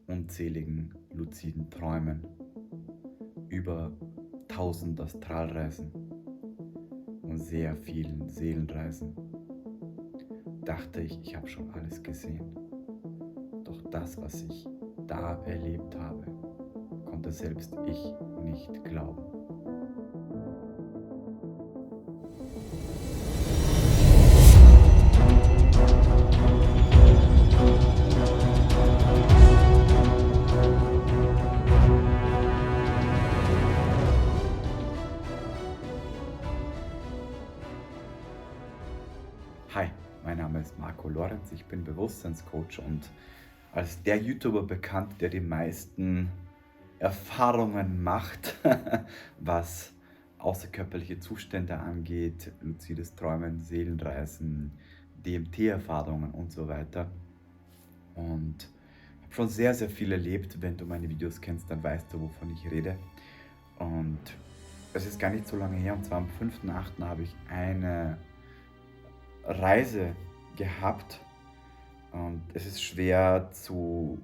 unzähligen luziden Träumen, über 1000 Astralreisen und sehr vielen Seelenreisen dachte ich, ich habe schon alles gesehen. Doch das, was ich da erlebt habe, konnte selbst ich nicht glauben. Hi, mein Name ist Marco Lorenz, ich bin Bewusstseinscoach und als der YouTuber bekannt, der die meisten Erfahrungen macht, was außerkörperliche Zustände angeht, luzides Träumen, Seelenreisen, DMT-Erfahrungen und so weiter. Und habe schon sehr, sehr viel erlebt. Wenn du meine Videos kennst, dann weißt du, wovon ich rede. Und es ist gar nicht so lange her, und zwar am 5.8. habe ich eine Reise gehabt und es ist schwer zu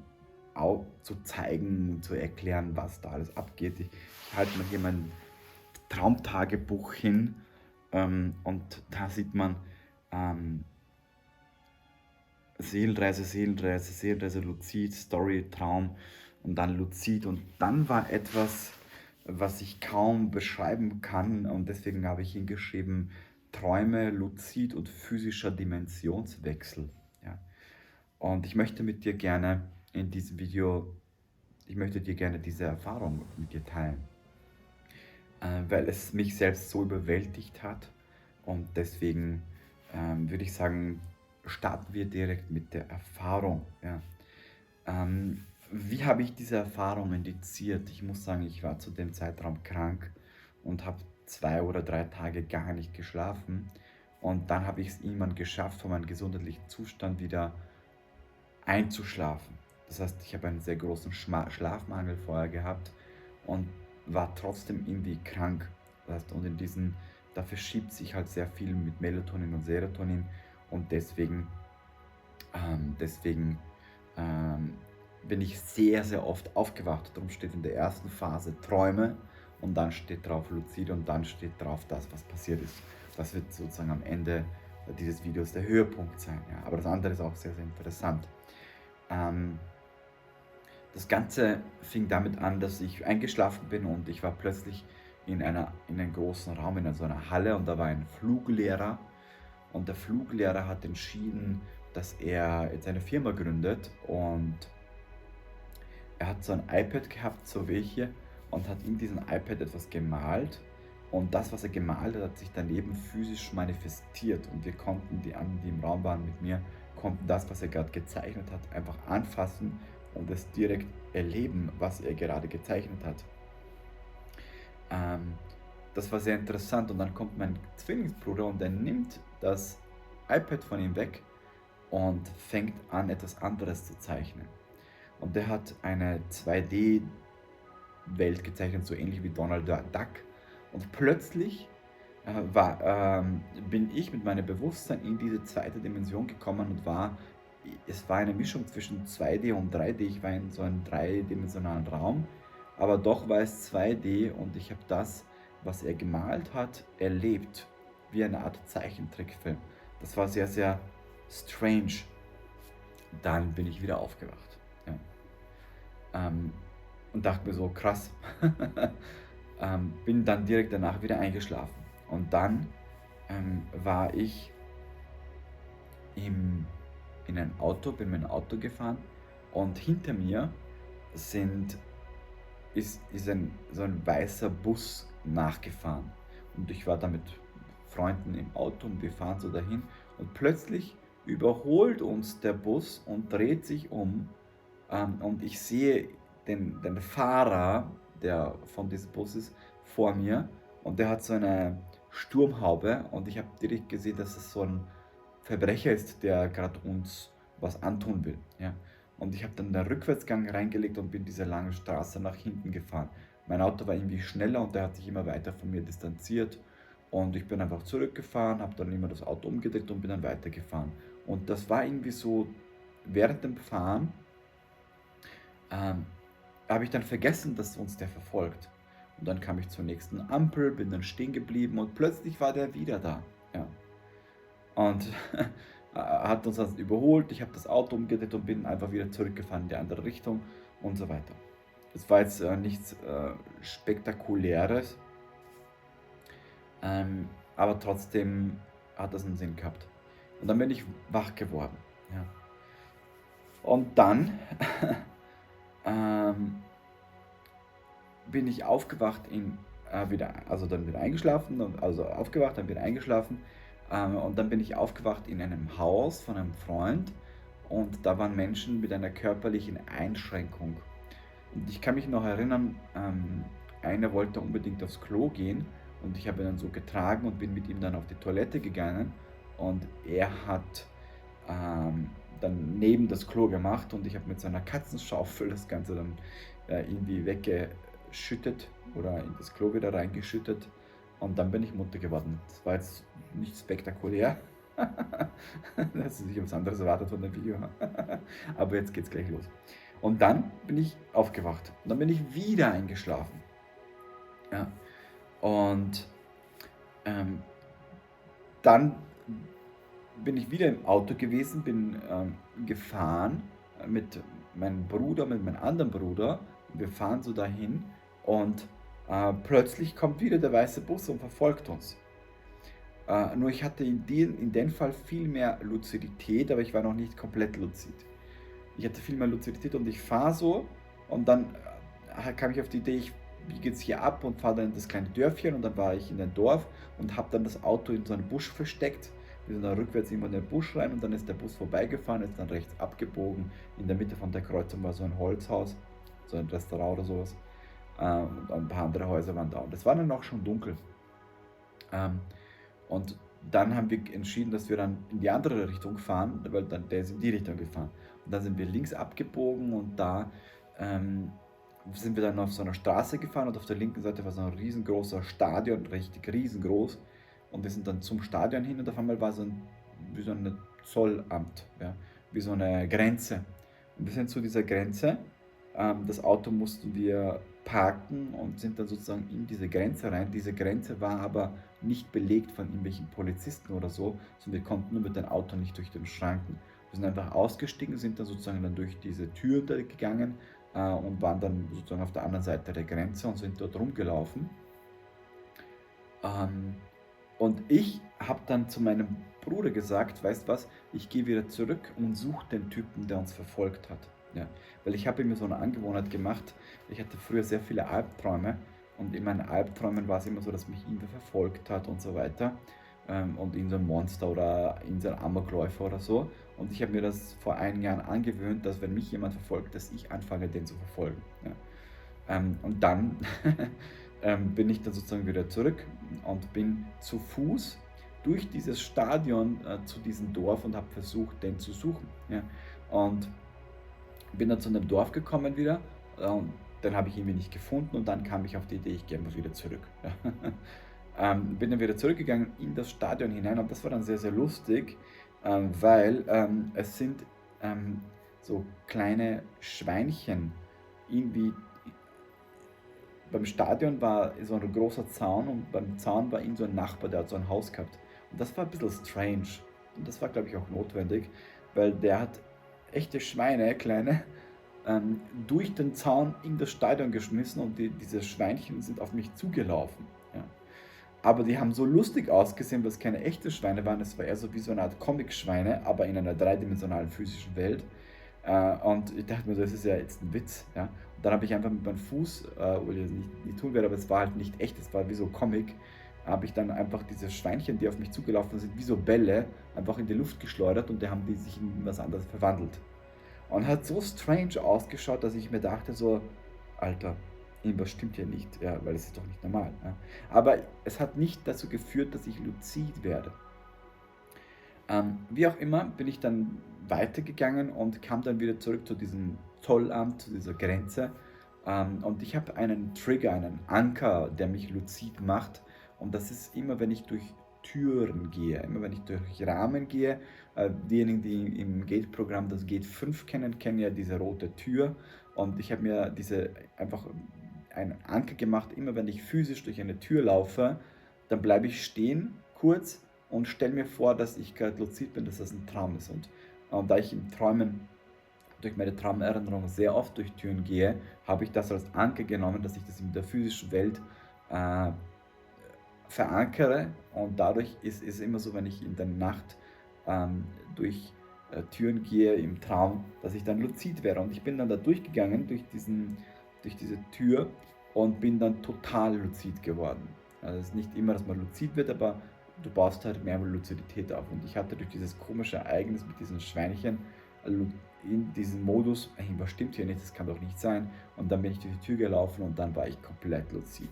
zeigen, zu erklären, was da alles abgeht. Ich halte mal hier mein Traumtagebuch hin und da sieht man Seelenreise, Luzid, Story, Traum und dann Luzid. Und dann war etwas, was ich kaum beschreiben kann, und deswegen habe ich hingeschrieben, Träume, Luzid und physischer Dimensionswechsel. Ja. Und ich möchte mit dir gerne in diesem Video, ich möchte dir gerne diese Erfahrung mit dir teilen, weil es mich selbst so überwältigt hat. Und deswegen würde ich sagen, starten wir direkt mit der Erfahrung. Ja. Wie habe ich diese Erfahrung indiziert? Ich muss sagen, ich war zu dem Zeitraum krank und habe 2 oder 3 Tage gar nicht geschlafen. Und dann habe ich es irgendwann geschafft, von meinem gesundheitlichen Zustand wieder einzuschlafen. Das heißt, ich habe einen sehr großen Schlafmangel vorher gehabt und war trotzdem irgendwie krank. Das heißt, und da verschiebt sich halt sehr viel mit Melatonin und Serotonin, und deswegen bin ich sehr, sehr oft aufgewacht. Darum steht in der ersten Phase Träume und dann steht drauf Luzide und dann steht drauf das, was passiert ist. Das wird sozusagen am Ende dieses Videos der Höhepunkt sein. Ja. Aber das andere ist auch sehr, sehr interessant. Das Ganze fing damit an, dass ich eingeschlafen bin und ich war plötzlich in einem großen Raum, in so einer Halle, und da war ein Fluglehrer, und der Fluglehrer hat entschieden, dass er jetzt eine Firma gründet, und er hat so ein iPad gehabt, so wie ich hier, und hat in diesem iPad etwas gemalt, und das, was er gemalt hat, hat sich daneben physisch manifestiert, und wir konnten, die anderen, die im Raum waren mit mir, konnten das, was er gerade gezeichnet hat, einfach anfassen und es direkt erleben, was er gerade gezeichnet hat. Das war sehr interessant, und dann kommt mein Zwillingsbruder und er nimmt das iPad von ihm weg und fängt an, etwas anderes zu zeichnen. Und der hat eine 2D-Welt gezeichnet, so ähnlich wie Donald Duck. Und plötzlich bin ich mit meinem Bewusstsein in diese zweite Dimension gekommen und es war eine Mischung zwischen 2D und 3D. Ich war in so einem dreidimensionalen Raum, aber doch war es 2D, und ich habe das, was er gemalt hat, erlebt, wie eine Art Zeichentrickfilm. Das war sehr, sehr strange. Dann bin ich wieder aufgewacht. Ja. Und dachte mir so, krass. Bin dann direkt danach wieder eingeschlafen. Und dann war ich in ein Auto, bin mit einem Auto gefahren, und hinter mir ist so ein weißer Bus nachgefahren. Und ich war da mit Freunden im Auto und wir fahren so dahin, und plötzlich überholt uns der Bus und dreht sich um, und ich sehe den Fahrer von diesem Bus ist vor mir, und der hat so eine Sturmhaube, und ich habe direkt gesehen, dass es so ein Verbrecher ist, der gerade uns was antun will. Ja? Und ich habe dann den Rückwärtsgang reingelegt und bin diese lange Straße nach hinten gefahren. Mein Auto war irgendwie schneller und der hat sich immer weiter von mir distanziert. Und ich bin einfach zurückgefahren, habe dann immer das Auto umgedreht und bin dann weitergefahren. Und das war irgendwie so, während dem Fahren ähm, habe ich dann vergessen, dass uns der verfolgt. Und dann kam ich zur nächsten Ampel, bin dann stehen geblieben und plötzlich war der wieder da. Ja. Und hat uns dann überholt. Ich habe das Auto umgedreht und bin einfach wieder zurückgefahren in die andere Richtung und so weiter. Es war jetzt nichts Spektakuläres, aber trotzdem hat das einen Sinn gehabt. Und dann bin ich wach geworden. Ja. Und dann ähm, bin ich aufgewacht also dann wieder eingeschlafen, also aufgewacht, dann wieder eingeschlafen und dann bin ich aufgewacht in einem Haus von einem Freund und da waren Menschen mit einer körperlichen Einschränkung. Und ich kann mich noch erinnern, einer wollte unbedingt aufs Klo gehen und ich habe ihn dann so getragen und bin mit ihm dann auf die Toilette gegangen und er hat dann neben das Klo gemacht und ich habe mit so einer Katzenschaufel das Ganze dann irgendwie weggeschüttet oder in das Klo wieder reingeschüttet und dann bin ich munter geworden. Das war jetzt nicht spektakulär. Da hast du sich was anderes erwartet von dem Video. Aber jetzt geht's gleich los. Und dann bin ich aufgewacht. Und dann bin ich wieder eingeschlafen. Ja. Und dann bin ich wieder im Auto gewesen, bin gefahren mit meinem Bruder, mit meinem anderen Bruder. Wir fahren so dahin und plötzlich kommt wieder der weiße Bus und verfolgt uns. Nur ich hatte in dem Fall viel mehr Luzidität, aber ich war noch nicht komplett luzid. Ich hatte viel mehr Luzidität und ich fahre so und dann kam ich auf die Idee, ich biege jetzt hier ab und fahre dann in das kleine Dörfchen und dann war ich in ein Dorf und habe dann das Auto in so einen Busch versteckt. Wir sind dann rückwärts immer in den Busch rein und dann ist der Bus vorbeigefahren, ist dann rechts abgebogen. In der Mitte von der Kreuzung war so ein Holzhaus, so ein Restaurant oder sowas. Und ein paar andere Häuser waren da. Und es war dann auch schon dunkel. Und dann haben wir entschieden, dass wir dann in die andere Richtung fahren, weil dann der ist in die Richtung gefahren. Und dann sind wir links abgebogen und da sind wir dann auf so einer Straße gefahren und auf der linken Seite war so ein riesengroßer Stadion, richtig riesengroß. Und wir sind dann zum Stadion hin und auf einmal war wie so ein Zollamt, ja, wie so eine Grenze. Und wir sind zu dieser Grenze, das Auto mussten wir parken und sind dann sozusagen in diese Grenze rein. Diese Grenze war aber nicht belegt von irgendwelchen Polizisten oder so, sondern wir konnten nur mit dem Auto nicht durch den Schranken. Wir sind einfach ausgestiegen, sind dann sozusagen dann durch diese Tür da gegangen und waren dann sozusagen auf der anderen Seite der Grenze und sind dort rumgelaufen. Und ich habe dann zu meinem Bruder gesagt, weißt was, ich gehe wieder zurück und suche den Typen, der uns verfolgt hat. Ja, weil ich habe mir so eine Angewohnheit gemacht, ich hatte früher sehr viele Albträume und in meinen Albträumen war es immer so, dass mich irgendwer verfolgt hat und so weiter und in so ein Monster oder in so ein Amokläufer oder so. Und ich habe mir das vor einigen Jahren angewöhnt, dass wenn mich jemand verfolgt, dass ich anfange, den zu verfolgen. Ja. Und dann bin ich dann sozusagen wieder zurück und bin zu Fuß durch dieses Stadion zu diesem Dorf und habe versucht, den zu suchen. Ja. Und bin dann zu einem Dorf gekommen wieder und dann habe ich ihn nicht gefunden und dann kam ich auf die Idee, ich gehe einfach wieder zurück. Ja. Bin dann wieder zurückgegangen in das Stadion hinein und das war dann sehr, sehr lustig, weil es sind so kleine Schweinchen irgendwie. Beim Stadion war so ein großer Zaun und beim Zaun war so ein Nachbar, der hat so ein Haus gehabt. Und das war ein bisschen strange. Und das war, glaube ich, auch notwendig, weil der hat echte Schweine, kleine, durch den Zaun in das Stadion geschmissen und diese Schweinchen sind auf mich zugelaufen. Ja. Aber die haben so lustig ausgesehen, weil es keine echten Schweine waren. Es war eher so wie so eine Art Comic-Schweine, aber in einer dreidimensionalen physischen Welt. Und ich dachte mir, das ist ja jetzt ein Witz. Ja? Und dann habe ich einfach mit meinem Fuß, obwohl ich das nicht tun werde, aber es war halt nicht echt, es war wie so Comic, habe ich dann einfach diese Schweinchen, die auf mich zugelaufen sind, wie so Bälle, einfach in die Luft geschleudert und die haben die sich in was anderes verwandelt. Und hat so strange ausgeschaut, dass ich mir dachte so, Alter, irgendwas stimmt hier nicht, ja, weil es ist doch nicht normal. Ja. Aber es hat nicht dazu geführt, dass ich luzid werde. Wie auch immer bin ich dann weitergegangen und kam dann wieder zurück zu diesem Zollamt, zu dieser Grenze. Und ich habe einen Trigger, einen Anker, der mich luzid macht. Und das ist immer, wenn ich durch Türen gehe, immer wenn ich durch Rahmen gehe. Diejenigen, die im Gate-Programm das Gate 5 kennen, kennen ja diese rote Tür. Und ich habe mir einfach einen Anker gemacht, immer wenn ich physisch durch eine Tür laufe, dann bleibe ich stehen kurz und stelle mir vor, dass ich gerade luzid bin, dass das ein Traum ist. Und da ich im Träumen durch meine Traumerinnerung sehr oft durch Türen gehe, habe ich das als Anker genommen, dass ich das in der physischen Welt äh, verankere, und dadurch ist es immer so, wenn ich in der Nacht durch Türen gehe im Traum, dass ich dann luzid wäre. Und ich bin dann da durchgegangen durch diese Tür und bin dann total luzid geworden. Also es ist nicht immer, dass man luzid wird, aber du baust halt mehr Luzidität auf. Und ich hatte durch dieses komische Ereignis mit diesen Schweinchen in diesem Modus, hey, was stimmt hier nicht, das kann doch nicht sein. Und dann bin ich durch die Tür gelaufen und dann war ich komplett luzid.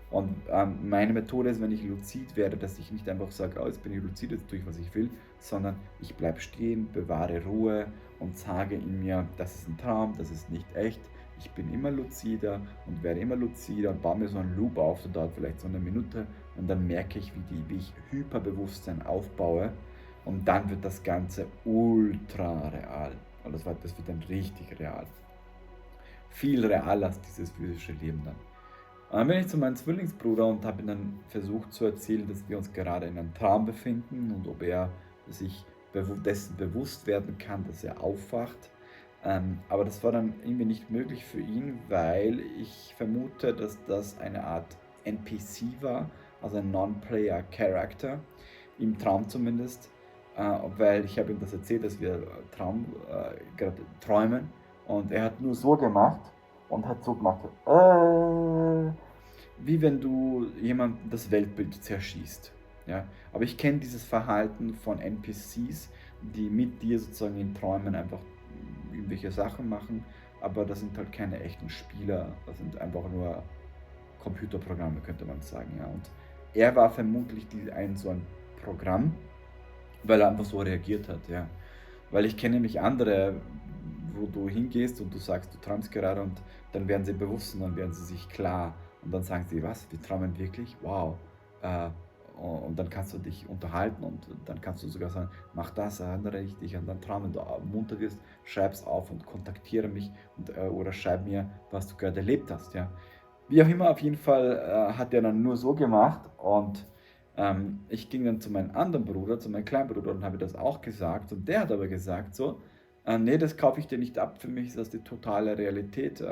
Und meine Methode ist, wenn ich luzid werde, dass ich nicht einfach sage, oh, jetzt bin ich luzid, jetzt tue ich, was ich will, sondern ich bleibe stehen, bewahre Ruhe und sage in mir, das ist ein Traum, das ist nicht echt. Ich bin immer luzider und werde immer luzider und baue mir so einen Loop auf, der dauert vielleicht so eine Minute, und dann merke ich, wie ich Hyperbewusstsein aufbaue, und dann wird das Ganze ultra real. Und das wird dann richtig real. Viel realer als dieses physische Leben dann. Und dann bin ich zu meinem Zwillingsbruder und habe ihm dann versucht zu erzählen, dass wir uns gerade in einem Traum befinden und ob er sich dessen bewusst werden kann, dass er aufwacht. Aber das war dann irgendwie nicht möglich für ihn, weil ich vermute, dass das eine Art NPC war, also ein Non-Player Character, im Traum zumindest, weil ich habe ihm das erzählt, dass wir gerade träumen, und er hat nur so gemacht und hat so gemacht, wie wenn du jemandem das Weltbild zerschießt. Ja? Aber ich kenne dieses Verhalten von NPCs, die mit dir sozusagen in Träumen einfach irgendwelche Sachen machen, aber das sind halt keine echten Spieler, das sind einfach nur Computerprogramme, könnte man sagen. Ja? Und er war vermutlich so ein Programm, weil er einfach so reagiert hat. Ja? Weil ich kenne nämlich andere, wo du hingehst und du sagst, du träumst gerade, und dann werden sie bewusst und dann werden sie sich klar. Und dann sagen sie, was, wir träumen wirklich? Wow. Äh, und dann kannst du dich unterhalten und dann kannst du sogar sagen, mach das, erinnere ich dich an deinen Traum. Wenn du munter wirst, schreib's auf und kontaktiere mich oder schreib mir, was du gerade erlebt hast. Ja. Wie auch immer, auf jeden Fall hat er dann nur so gemacht, und ich ging dann zu meinem anderen Bruder, zu meinem kleinen Bruder, und habe das auch gesagt, und der hat aber gesagt so, nee, das kaufe ich dir nicht ab, für mich ist das die totale Realität,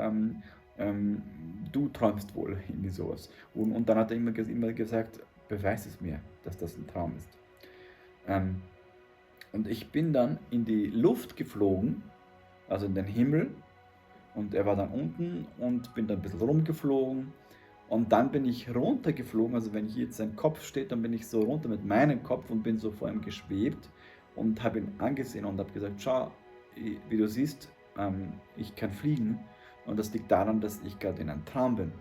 ähm, du träumst wohl, irgendwie sowas. Und dann hat er immer gesagt, beweis es mir, dass das ein Traum ist. Ähm, und ich bin dann in die Luft geflogen, also in den Himmel, und er war dann unten und bin dann ein bisschen rumgeflogen. Und dann bin ich runtergeflogen, also wenn hier jetzt sein Kopf steht, dann bin ich so runter mit meinem Kopf und bin so vor ihm geschwebt und habe ihn angesehen und habe gesagt, schau, wie du siehst, ich kann fliegen, und das liegt daran, dass ich gerade in einem Traum bin.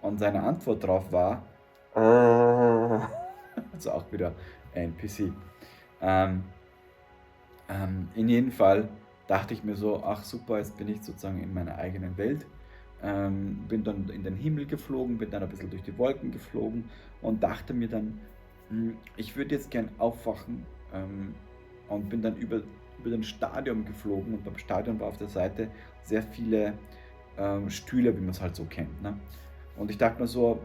Und seine Antwort darauf war, also auch wieder NPC. Ähm, in jedem Fall dachte ich mir so, ach super, jetzt bin ich sozusagen in meiner eigenen Welt. Bin dann in den Himmel geflogen, bin dann ein bisschen durch die Wolken geflogen und dachte mir dann, ich würde jetzt gern aufwachen, und bin dann über den Stadion geflogen, und beim Stadion war auf der Seite sehr viele Stühle, wie man es halt so kennt. Ne? Und ich dachte mir so,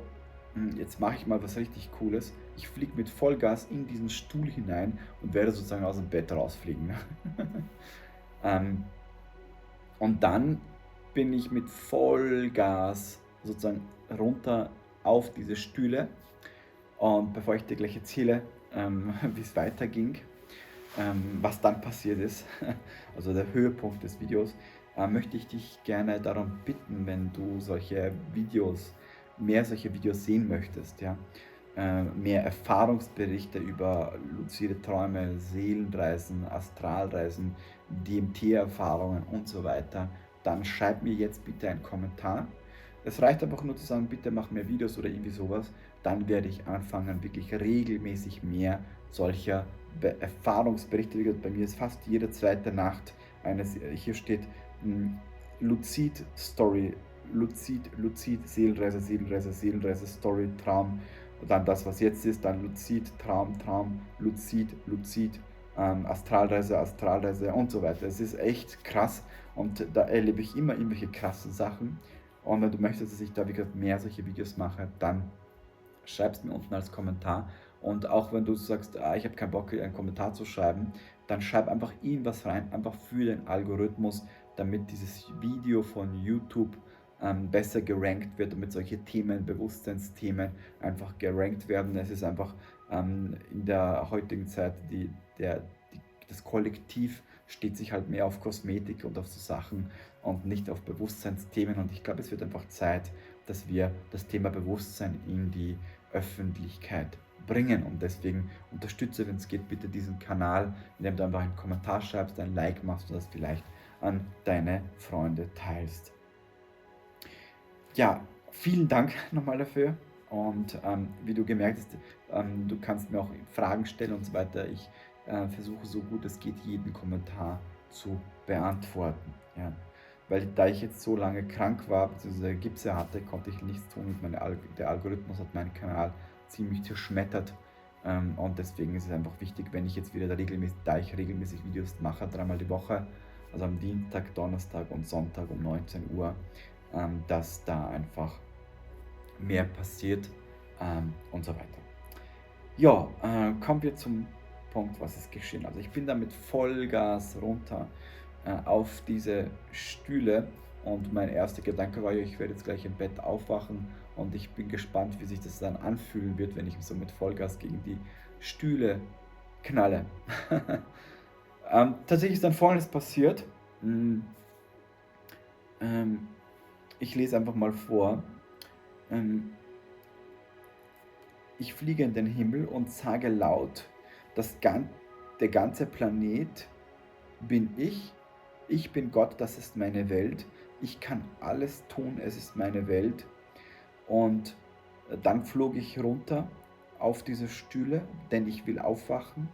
jetzt mache ich mal was richtig Cooles. Ich fliege mit Vollgas in diesen Stuhl hinein und werde sozusagen aus dem Bett rausfliegen. Ne? ähm, und dann bin ich mit Vollgas sozusagen runter auf diese Stühle. Und bevor ich dir gleich erzähle, wie es weiterging, was dann passiert ist, also der Höhepunkt des Videos, möchte ich dich gerne darum bitten, wenn du mehr solche Videos sehen möchtest, ja, mehr Erfahrungsberichte über luzide Träume, Seelenreisen, Astralreisen, DMT-Erfahrungen und so weiter, dann schreib mir jetzt bitte einen Kommentar. Es reicht einfach nur zu sagen, bitte mach mehr Videos oder irgendwie sowas. Dann werde ich anfangen, wirklich regelmäßig mehr solcher Erfahrungsberichte. Bei mir ist fast jede zweite Nacht hier steht Luzid Story, Luzid, Seelenreise, Story, Traum. Und dann das, was jetzt ist, dann Luzid, Traum, Luzid, Astralreise und so weiter. Es ist echt krass und da erlebe ich immer irgendwelche krassen Sachen. Und wenn du möchtest, dass ich da, wie gesagt, mehr solche Videos mache, dann schreib es mir unten als Kommentar. Und auch wenn du sagst, ich habe keinen Bock, einen Kommentar zu schreiben, dann schreib einfach irgendwas rein, einfach für den Algorithmus, damit dieses Video von YouTube besser gerankt wird, damit solche Themen, Bewusstseinsthemen einfach gerankt werden. Es ist einfach in der heutigen Zeit, das Kollektiv steht sich halt mehr auf Kosmetik und auf so Sachen und nicht auf Bewusstseinsthemen. Und ich glaube, es wird einfach Zeit, dass wir das Thema Bewusstsein in die Öffentlichkeit bringen. Und deswegen unterstütze, wenn es geht, bitte diesen Kanal, indem du einfach einen Kommentar schreibst, ein Like machst und das vielleicht an deine Freunde teilst. Ja, vielen Dank nochmal dafür. Und wie du gemerkt hast, du kannst mir auch Fragen stellen und so weiter. Ich versuche so gut es geht, jeden Kommentar zu beantworten. Ja. Weil da ich jetzt so lange krank war, bzw. Gipse hatte, konnte ich nichts tun. Und der Algorithmus hat meinen Kanal ziemlich zerschmettert. Und deswegen ist es einfach wichtig, wenn ich jetzt wieder da ich regelmäßig Videos mache, 3-mal die Woche, also am Dienstag, Donnerstag und Sonntag um 19 Uhr, dass da einfach mehr passiert und so weiter. Ja, kommen wir zum Punkt, was ist geschehen. Also ich bin da mit Vollgas runter auf diese Stühle und mein erster Gedanke war, ja, ich werde jetzt gleich im Bett aufwachen und ich bin gespannt, wie sich das dann anfühlen wird, wenn ich so mit Vollgas gegen die Stühle knalle. Tatsächlich ist dann Folgendes passiert. Ich lese einfach mal vor. Ich fliege in den Himmel und sage laut, der ganze Planet bin ich bin Gott, das ist meine Welt, ich kann alles tun, es ist meine Welt. Und dann flog ich runter auf diese Stühle, denn ich will aufwachen.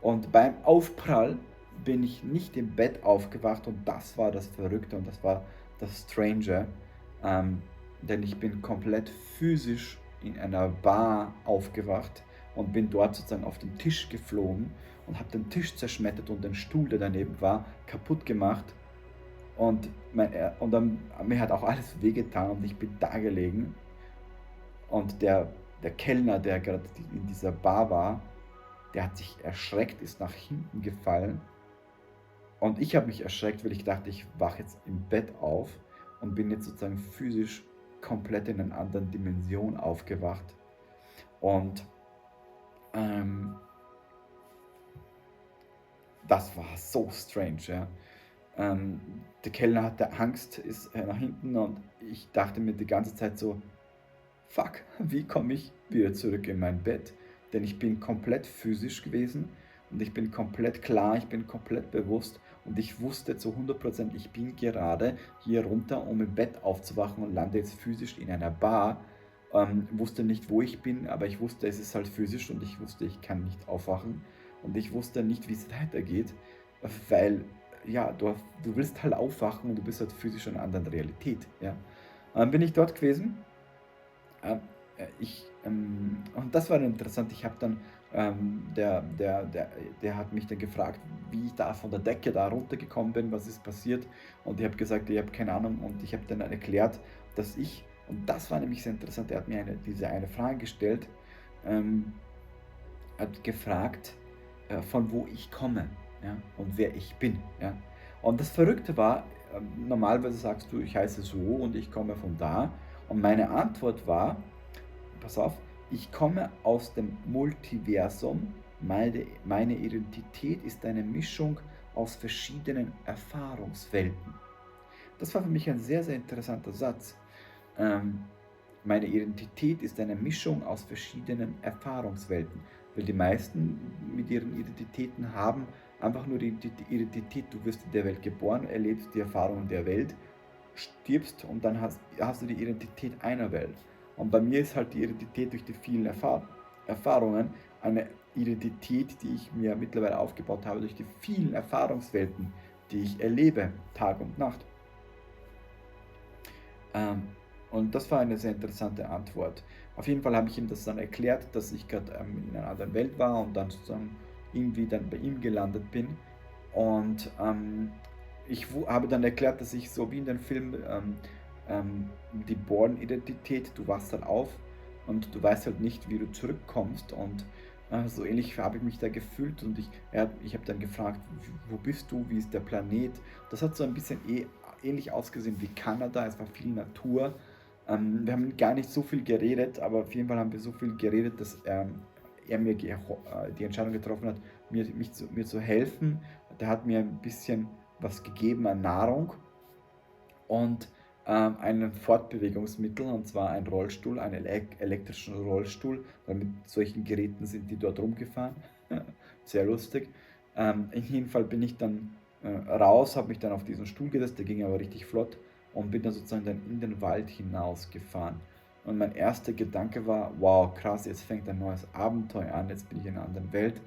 Und beim Aufprall bin ich nicht im Bett aufgewacht und das war das Verrückte und das war das Strange, denn ich bin komplett physisch in einer Bar aufgewacht und bin dort sozusagen auf den Tisch geflogen und habe den Tisch zerschmettert und den Stuhl, der daneben war, kaputt gemacht. Und mir hat auch alles wehgetan und ich bin da gelegen. Und der Kellner, der gerade in dieser Bar war, der hat sich erschreckt, ist nach hinten gefallen. Und ich habe mich erschreckt, weil ich dachte, ich wache jetzt im Bett auf und bin jetzt sozusagen physisch komplett in einer anderen Dimension aufgewacht. Und das war so strange, ja. Der Kellner hatte Angst, ist nach hinten und ich dachte mir die ganze Zeit so, fuck, wie komme ich wieder zurück in mein Bett? Denn ich bin komplett physisch gewesen und ich bin komplett klar, ich bin komplett bewusst und ich wusste zu 100%, ich bin gerade hier runter, um im Bett aufzuwachen und lande jetzt physisch in einer Bar. Wusste nicht, wo ich bin, aber ich wusste, es ist halt physisch und ich wusste, ich kann nicht aufwachen und ich wusste nicht, wie es weitergeht, weil ja, du willst halt aufwachen und du bist halt physisch in einer anderen Realität. Ja. Bin ich dort gewesen. Und das war dann interessant. Ich habe dann, der hat mich dann gefragt, wie ich da von der Decke da runtergekommen bin, was ist passiert. Und ich habe gesagt, ich habe keine Ahnung. Und ich habe dann erklärt, dass und das war nämlich sehr interessant, er hat mir diese eine Frage gestellt, hat gefragt, von wo ich komme, ja, und wer ich bin. Ja. Und das Verrückte war, normalerweise sagst du, ich heiße so und ich komme von da. Und meine Antwort war, pass auf, ich komme aus dem Multiversum, meine Identität ist eine Mischung aus verschiedenen Erfahrungswelten. Das war für mich ein sehr, sehr interessanter Satz. Meine Identität ist eine Mischung aus verschiedenen Erfahrungswelten, weil die meisten mit ihren Identitäten haben einfach nur die Identität, du wirst in der Welt geboren, erlebst die Erfahrungen der Welt, stirbst und dann hast du die Identität einer Welt. Und bei mir ist halt die Identität durch die vielen Erfahrungen eine Identität, die ich mir mittlerweile aufgebaut habe, durch die vielen Erfahrungswelten, die ich erlebe, Tag und Nacht. Und das war eine sehr interessante Antwort. Auf jeden Fall habe ich ihm das dann erklärt, dass ich gerade in einer anderen Welt war und dann sozusagen irgendwie dann bei ihm gelandet bin. Und habe dann erklärt, dass ich so wie in den Film die Born-Identität, du wachst dann auf und du weißt halt nicht, wie du zurückkommst. Und so ähnlich habe ich mich da gefühlt. Und ich habe dann gefragt, wo bist du, wie ist der Planet? Das hat so ein bisschen ähnlich ausgesehen wie Kanada, es war viel Natur. Wir haben gar nicht so viel geredet, aber auf jeden Fall haben wir so viel geredet, dass er mir die Entscheidung getroffen hat, mir zu helfen. Der hat mir ein bisschen was gegeben an Nahrung und ein Fortbewegungsmittel, und zwar ein Rollstuhl, einen elektrischen Rollstuhl, weil mit solchen Geräten sind die dort rumgefahren. Sehr lustig. In jedem Fall bin ich dann raus, habe mich dann auf diesen Stuhl gesetzt, der ging aber richtig flott und bin dann sozusagen dann in den Wald hinausgefahren. Und mein erster Gedanke war, wow, krass, jetzt fängt ein neues Abenteuer an, jetzt bin ich in einer anderen Welt.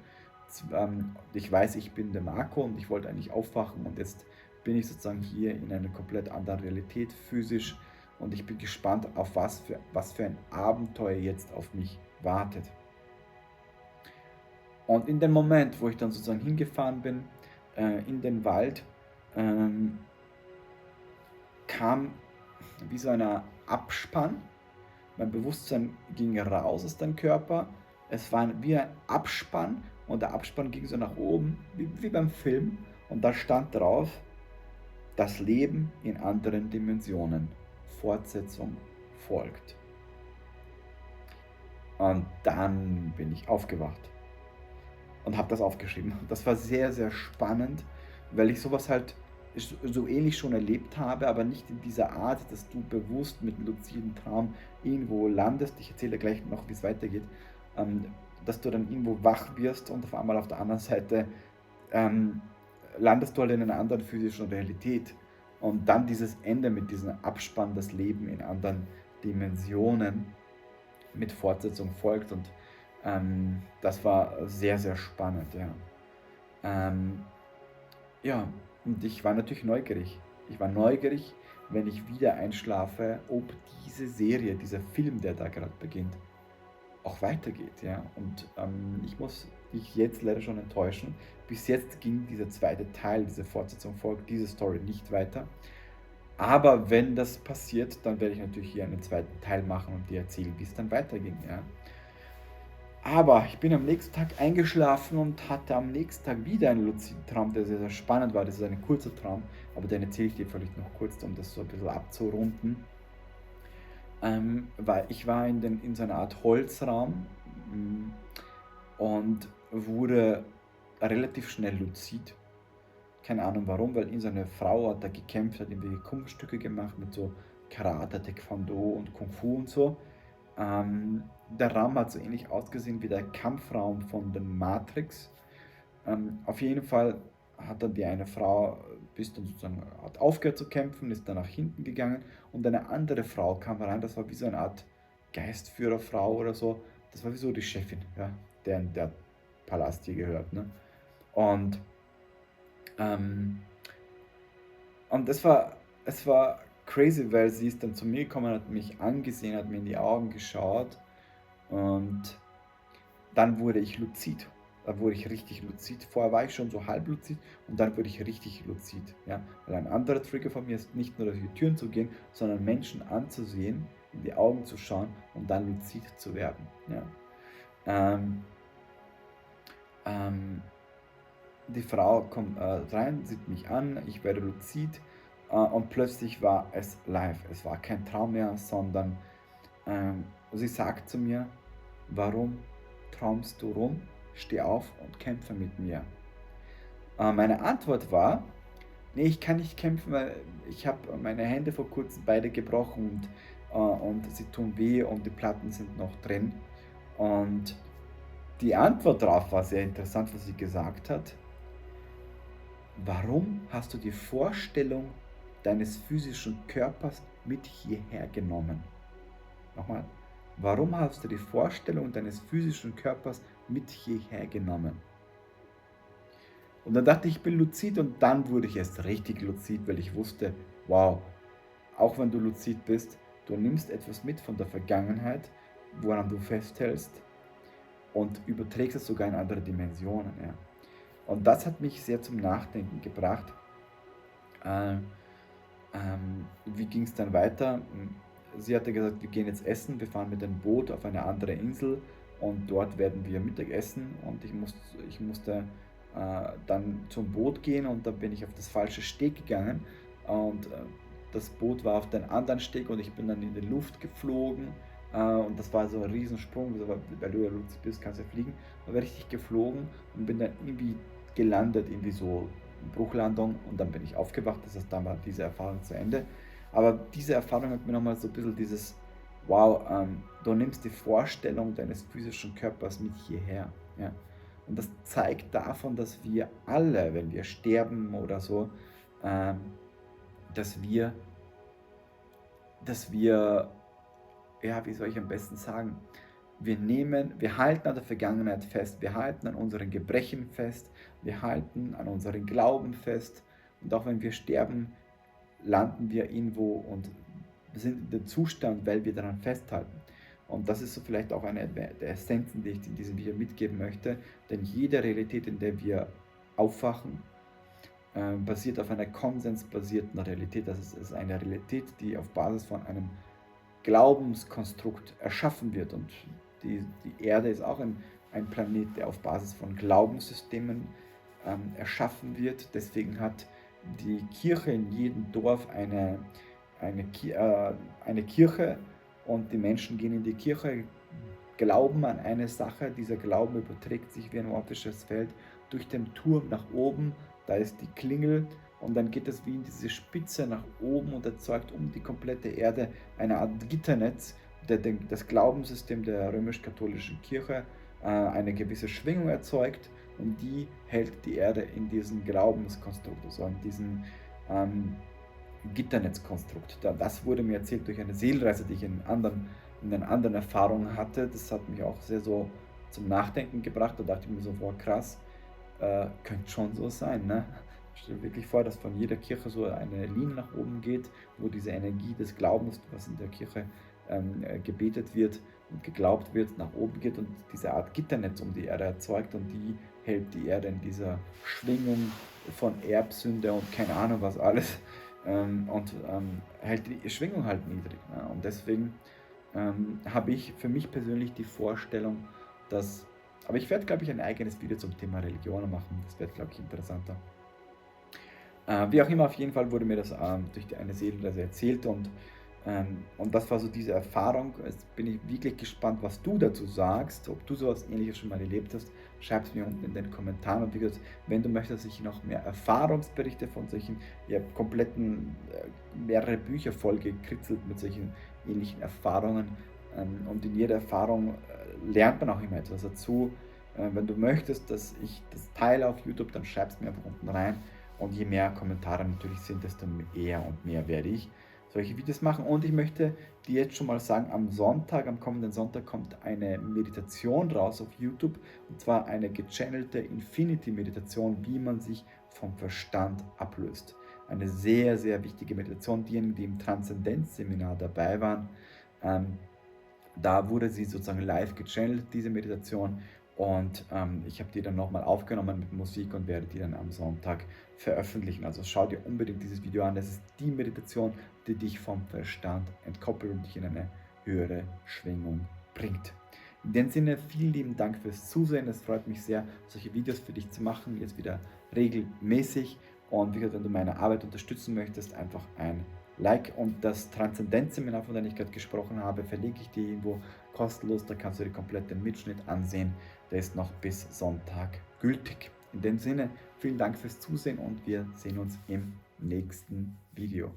Ich weiß, ich bin der Marco und ich wollte eigentlich aufwachen und jetzt bin ich sozusagen hier in einer komplett anderen Realität physisch und ich bin gespannt, auf was für ein Abenteuer jetzt auf mich wartet. Und in dem Moment, wo ich dann sozusagen hingefahren bin, in den Wald, kam wie so ein Abspann. Mein Bewusstsein ging raus aus dem Körper. Es war wie ein Abspann und der Abspann ging so nach oben, wie beim Film. Und da stand drauf, das Leben in anderen Dimensionen. Fortsetzung folgt. Und dann bin ich aufgewacht und habe das aufgeschrieben. Das war sehr, sehr spannend, weil ich sowas halt so ähnlich schon erlebt habe, aber nicht in dieser Art, dass du bewusst mit einem luziden Traum irgendwo landest. Ich erzähle gleich noch, wie es weitergeht. Dass du dann irgendwo wach wirst und auf einmal auf der anderen Seite landest du halt in einer anderen physischen Realität. Und dann dieses Ende mit diesem Abspann, das Leben in anderen Dimensionen mit Fortsetzung folgt. Und das war sehr, sehr spannend, ja. Ja, und ich war natürlich neugierig. Ich war neugierig, wenn ich wieder einschlafe, ob diese Serie, dieser Film, der da gerade beginnt, auch weitergeht, ja. Und ich muss dich jetzt leider schon enttäuschen. Bis jetzt ging dieser zweite Teil, diese Fortsetzung folgt, diese Story nicht weiter. Aber wenn das passiert, dann werde ich natürlich hier einen zweiten Teil machen und dir erzählen, wie es dann weiterging, ja. Aber ich bin am nächsten Tag eingeschlafen und hatte am nächsten Tag wieder einen luziden Traum, der sehr, sehr spannend war. Das ist ein kurzer Traum, aber den erzähle ich dir vielleicht noch kurz, um das so ein bisschen abzurunden. Weil ich war in so einer Art Holzraum und wurde relativ schnell luzid. Keine Ahnung warum, weil so eine Frau hat da gekämpft, hat irgendwelche Kunststücke gemacht mit so Karate, Taekwondo und Kung Fu und so. Der Raum hat so ähnlich ausgesehen wie der Kampfraum von den Matrix. Auf jeden Fall hat dann die eine Frau bis dann sozusagen hat aufgehört zu kämpfen, ist dann nach hinten gegangen und eine andere Frau kam rein, das war wie so eine Art Geistführerfrau oder so. Das war wie so die Chefin, ja, der Palast hier gehört. Ne? Und, ähm, und es war crazy, weil sie ist dann zu mir gekommen, hat mich angesehen, hat mir in die Augen geschaut und dann wurde ich luzid. Dann wurde ich richtig luzid. Vorher war ich schon so halb luzid und dann wurde ich richtig luzid. Ja? Weil ein anderer Trigger von mir ist nicht nur durch die Türen zu gehen, sondern Menschen anzusehen, in die Augen zu schauen und dann luzid zu werden. Ja? Die Frau kommt rein, sieht mich an, ich werde luzid und plötzlich war es live. Es war kein Traum mehr, sondern sie sagt zu mir, warum träumst du rum? Steh auf und kämpfe mit mir. Meine Antwort war, nee, ich kann nicht kämpfen, weil ich habe meine Hände vor kurzem beide gebrochen und sie tun weh und die Platten sind noch drin. Und die Antwort darauf war sehr interessant, was sie gesagt hat. Warum hast du die Vorstellung deines physischen Körpers mit hierher genommen? Nochmal. Warum hast du die Vorstellung deines physischen Körpers mit hierher genommen? Und dann dachte ich, ich bin luzid und dann wurde ich erst richtig luzid, weil ich wusste, wow, auch wenn du luzid bist, du nimmst etwas mit von der Vergangenheit, woran du festhältst und überträgst es sogar in andere Dimensionen. Ja. Und das hat mich sehr zum Nachdenken gebracht. Äh, Wie ging es dann weiter? Sie hatte gesagt, wir gehen jetzt essen, wir fahren mit dem Boot auf eine andere Insel und dort werden wir Mittag essen und ich musste dann zum Boot gehen und dann bin ich auf das falsche Steg gegangen und das Boot war auf den anderen Steg und ich bin dann in die Luft geflogen und das war so ein Riesensprung, weil du ja lustig bist, kannst ja fliegen, da war richtig geflogen und bin dann irgendwie gelandet, irgendwie so Bruchlandung und dann bin ich aufgewacht, das heißt, dann war diese Erfahrung zu Ende. Aber diese Erfahrung hat mir nochmal so ein bisschen dieses, wow, du nimmst die Vorstellung deines physischen Körpers mit hierher. Ja? Und das zeigt davon, dass wir alle, wenn wir sterben oder so, ähm, dass wir, dass wir, ja, wie soll ich am besten sagen, wir halten an der Vergangenheit fest, wir halten an unseren Gebrechen fest, wir halten an unseren Glauben fest und auch wenn wir sterben, landen wir irgendwo und sind in dem Zustand, weil wir daran festhalten. Und das ist so vielleicht auch eine der Essenzen, die ich in diesem Video mitgeben möchte, denn jede Realität, in der wir aufwachen, basiert auf einer konsensbasierten Realität. Das ist eine Realität, die auf Basis von einem Glaubenskonstrukt erschaffen wird. Und die Erde ist auch ein Planet, der auf Basis von Glaubenssystemen erschaffen wird. Deswegen hat die Kirche in jedem Dorf eine Kirche und die Menschen gehen in die Kirche, glauben an eine Sache. Dieser Glauben überträgt sich wie ein optisches Feld durch den Turm nach oben. Da ist die Klingel und dann geht es wie in diese Spitze nach oben und erzeugt um die komplette Erde eine Art Gitternetz, das Glaubenssystem der römisch-katholischen Kirche eine gewisse Schwingung erzeugt und die hält die Erde in diesem Glaubenskonstrukt, also in diesem Gitternetzkonstrukt. Das wurde mir erzählt durch eine Seelreise, die ich in einer anderen Erfahrungen hatte. Das hat mich auch sehr so zum Nachdenken gebracht. Da dachte ich mir so, boah, krass, könnte schon so sein, ne? Stell dir wirklich vor, dass von jeder Kirche so eine Linie nach oben geht, wo diese Energie des Glaubens, was in der Kirche gebetet wird und geglaubt wird, nach oben geht und diese Art Gitternetz um die Erde erzeugt und die hält die Erde in dieser Schwingung von Erbsünde und keine Ahnung was alles hält die Schwingung halt niedrig. Ne? Und deswegen habe ich für mich persönlich die Vorstellung, dass, aber ich werde, glaube ich, ein eigenes Video zum Thema Religion machen, das wird, glaube ich, interessanter. Wie auch immer, auf jeden Fall wurde mir das durch eine Seelenreise erzählt und das war so diese Erfahrung. Jetzt bin ich wirklich gespannt, was du dazu sagst, ob du sowas Ähnliches schon mal erlebt hast. Schreib es mir unten in den Kommentaren. Und wie gesagt, wenn du möchtest, dass ich noch mehr Erfahrungsberichte von solchen kompletten, mehrere Bücher voll gekritzelt mit solchen ähnlichen Erfahrungen. Und in jeder Erfahrung lernt man auch immer etwas dazu. Wenn du möchtest, dass ich das teile auf YouTube, dann schreib es mir einfach unten rein. Und je mehr Kommentare natürlich sind, desto eher und mehr werde ich solche Videos machen. Und ich möchte dir jetzt schon mal sagen, am kommenden Sonntag kommt eine Meditation raus auf YouTube. Und zwar eine gechannelte Infinity-Meditation, wie man sich vom Verstand ablöst. Eine sehr, sehr wichtige Meditation. Diejenigen, die im Transzendenzseminar dabei waren, da wurde sie sozusagen live gechannelt, diese Meditation. Und ich habe die dann nochmal aufgenommen mit Musik und werde die dann am Sonntag veröffentlichen. Also schau dir unbedingt dieses Video an. Das ist die Meditation, die dich vom Verstand entkoppelt und dich in eine höhere Schwingung bringt. In dem Sinne, vielen lieben Dank fürs Zusehen. Es freut mich sehr, solche Videos für dich zu machen, jetzt wieder regelmäßig. Und wie gesagt, wenn du meine Arbeit unterstützen möchtest, einfach ein Like und das Transzendenzseminar, von dem ich gerade gesprochen habe, verlinke ich dir irgendwo kostenlos. Da kannst du dir komplett den Mitschnitt ansehen. Der ist noch bis Sonntag gültig. In dem Sinne, vielen Dank fürs Zusehen und wir sehen uns im nächsten Video.